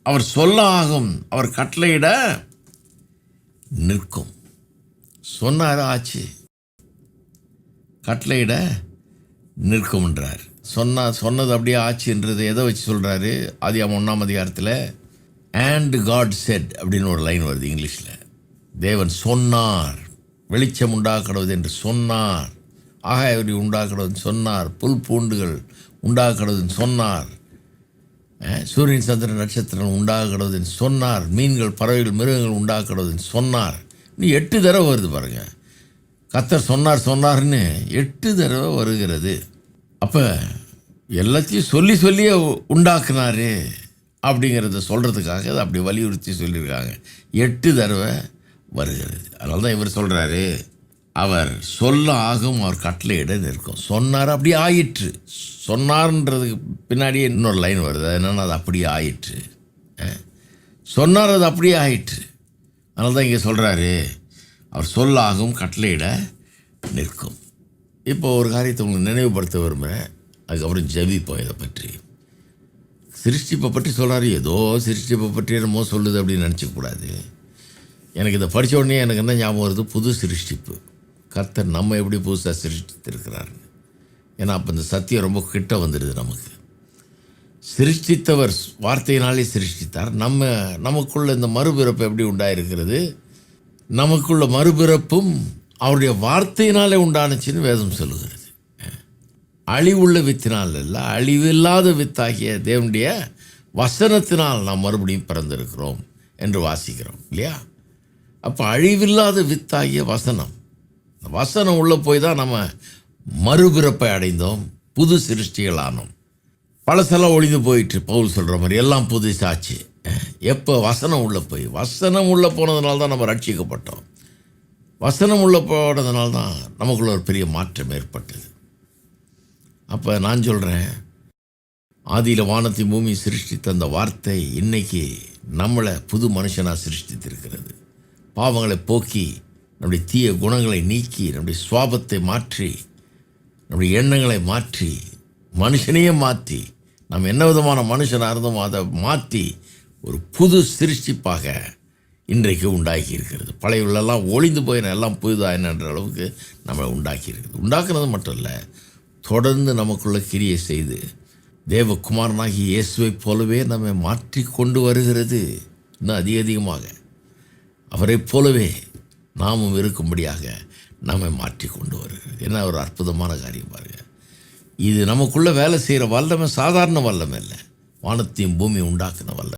அவர் சொல்ல ஆகும், அவர் கட்டளையிட நிற்கும். சொன்னார், ஆச்சு. கட்டளையிட நிற்கும்ன்றார். சொன்னது அப்படியே ஆச்சுன்றது எதை வச்சு சொல்கிறாரு? ஆதியாகமம் 1ஆம் அதிகாரத்தில் அண்ட் காட் செட் அப்படின்னு ஒரு லைன் வருது இங்கிலீஷில். தேவன் சொன்னார், வெளிச்சம் உண்டாக்கப்படுவது என்று சொன்னார், ஆகாயவரி உண்டாக்கப்படுவதுன்னு சொன்னார், புல் பூண்டுகள் உண்டாக்கப்படுவதுன்னு சொன்னார், சூரியன் சந்திரன் நட்சத்திரம் உண்டாக்கப்படுவதுன்னு சொன்னார், மீன்கள் பறவைகள் மிருகங்கள் உண்டாக்கப்படுவதுன்னு சொன்னார். இன்னும் 8 தடவை வருது பாருங்கள். கர்த்தர் சொன்னார்னு 8 தடவை வருகிறது. அப்போ எல்லாத்தையும் சொல்லியே உண்டாக்குனாரு அப்படிங்கிறத சொல்கிறதுக்காக அதை அப்படி வலியுறுத்தி சொல்லியிருக்காங்க. 8 தடவை வருகிறது. அதனால தான் இவர் சொல்கிறாரு, அவர் சொல்ல ஆகும், அவர் கட்டளையிட நிற்கும். சொன்னார், அப்படியே ஆயிற்று. சொன்னார்ன்றதுக்கு பின்னாடியே இன்னொரு லைன் வருது. அது என்னென்னா, அது அப்படியே ஆயிற்று. சொன்னார், அது அப்படியே ஆயிற்று. அதனால தான் இங்கே சொல்கிறாரு, அவர் சொல்ல ஆகும், கட்டளையிட நிற்கும். இப்போ ஒரு காரியத்தை உங்களுக்கு நினைவுபடுத்த விரும்புகிறேன். அதுக்கப்புறம் ஜெபிப்போம். இதை பற்றி சிருஷ்டிப்பை பற்றி சொல்கிறாரு. ஏதோ சிருஷ்டிப்பை பற்றி என்னமோ சொல்லுது அப்படின்னு நினச்சிக்கூடாது. எனக்கு இதை படித்த உடனே எனக்கு என்ன ஞாபகம் வருது? புது சிருஷ்டிப்பு. கர்த்தர் நம்ம எப்படி புதுசாக சிருஷ்டித்திருக்கிறாருன்னு. ஏன்னா அப்போ இந்த சத்தியம் ரொம்ப கிட்ட வந்துடுது நமக்கு. சிருஷ்டித்தவர் வார்த்தையினாலே சிருஷ்டித்தார். நமக்குள்ள இந்த மறுபிறப்பு எப்படி உண்டாயிருக்கிறது? நமக்குள்ள மறுபிறப்பும் அவருடைய வார்த்தையினாலே உண்டானுச்சின்னு வேதம் சொல்லுகிறது. அழிவுள்ள வித்தினால் இல்லை, அழிவில்லாத வித்தாகிய தேவனுடைய வசனத்தினால் நாம் மறுபடியும் பிறந்திருக்கிறோம் என்று வாசிக்கிறோம் இல்லையா? அப்போ அழிவில்லாத வித்தாகிய வசனம், வசனம் உள்ளே போய் தான் நம்ம மறுபிறப்பை அடைந்தோம், புது சிருஷ்டிகளானோம். பழசெல்லாம் ஒழிந்து போயிட்டு பவுல் சொல்கிற மாதிரி எல்லாம் புதுசாச்சு. எப்போ வசனம் உள்ளே போய், வசனம் உள்ளே போனதுனால தான் நம்ம ரட்சிக்கப்பட்டோம். வசனம் உள்ளே போனதுனால தான் நமக்குள்ள ஒரு பெரிய மாற்றம் ஏற்பட்டது. அப்போ நான் சொல்கிறேன், ஆதியில் வானத்தையும் பூமி சிருஷ்டித்த அந்த வார்த்தை இன்னைக்கு நம்மளை புது மனுஷனாக சிருஷ்டித்திருக்கிறது. பாவங்களை போக்கி, நம்முடைய தீய குணங்களை நீக்கி, நம்முடைய சுவாபத்தை மாற்றி, நம்முடைய எண்ணங்களை மாற்றி, மனுஷனையே மாற்றி, நம்ம என்ன விதமான மனுஷனாக இருந்தோமோ அதை மாற்றி ஒரு புது சிருஷ்டிப்பாக இன்றைக்கு உண்டாக்கி இருக்கிறது. பழையவர்களெல்லாம் ஒளிந்து போயின எல்லாம் புதுதாயினன்ற அளவுக்கு நம்மளை உண்டாக்கி இருக்குது. உண்டாக்குறது மட்டும் இல்லை, தொடர்ந்து நமக்குள்ள கிரியை செய்து தேவகுமாரனாகி இயேசுவை போலவே நம்மை மாற்றி கொண்டு வருகிறது. இன்னும் அதிகமாக அவரை போலவே நாமும் இருக்கும்படியாக நம்மை மாற்றி கொண்டு வருகிறது. என்ன ஒரு அற்புதமான காரியம் பாருங்கள். இது நமக்குள்ளே வேலை செய்கிற வல்லமை சாதாரண வல்லமை இல்லை, வானத்தையும் பூமி உண்டாக்குன வல்லமை.